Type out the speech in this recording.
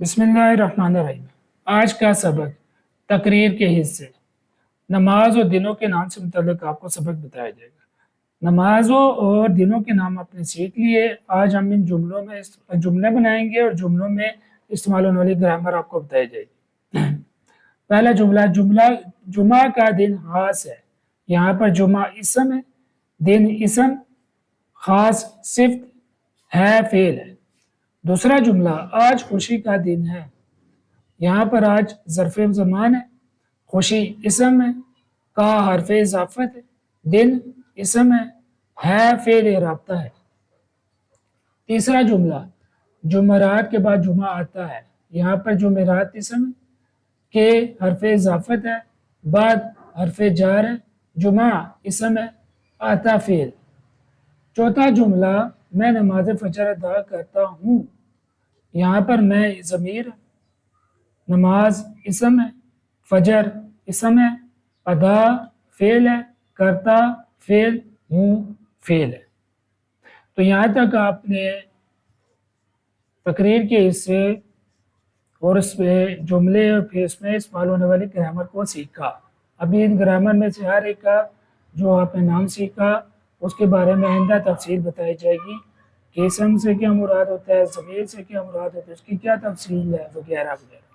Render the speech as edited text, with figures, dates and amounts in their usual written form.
بسم اللہ الرحمن الرحیم۔ آج کا سبق تقریر کے حصے نماز اور دنوں کے نام سے متعلق آپ کو سبق بتایا جائے گا۔ نمازوں اور دنوں کے نام آپ نے سیکھ لیے۔ آج ہم ان جملوں میں جملے بنائیں گے اور جملوں میں استعمال ہونے والی گرامر آپ کو بتائی جائے گی۔ پہلا جملہ جمعہ کا دن خاص ہے۔ یہاں پر جمعہ اسم ہے، دن اسم، خاص صفت ہے، فعل ہے۔ دوسرا جملہ آج خوشی کا دن ہے۔ یہاں پر آج ظرف زمان ہے، خوشی اسم ہے، کا حرف اضافت ہے، دن اسم ہے فعل رابطہ ہے۔ تیسرا جملہ جمعرات کے بعد جمعہ آتا ہے۔ یہاں پر جمعرات اسم ہے، کے حرف اضافت ہے، بعد حرف جار ہے، جمعہ اسم ہے، آتا فعل۔ چوتھا جملہ میں نماز فجر ادا کرتا ہوں۔ یہاں پر میں ضمیر ہے، نماز اسم ہے، فجر اسم ہے، ادا فعل ہے، کرتا فعل، ہوں فعل ہے۔ تو یہاں تک آپ نے تقریر کے حصے اور اس پہ جملے اور پھر اس میں استعمال ہونے والی گرامر کو سیکھا۔ ابھی ان گرامر میں سے ہر ایک کا جو آپ نے نام سیکھا اس کے بارے میں آئندہ تفصیل بتائی جائے گی کہ اسم سے کیا مراد ہوتا ہے، ضمیر سے کیا مراد ہوتا ہے، اس کی کیا تفصیل ہے، وغیرہ وغیرہ۔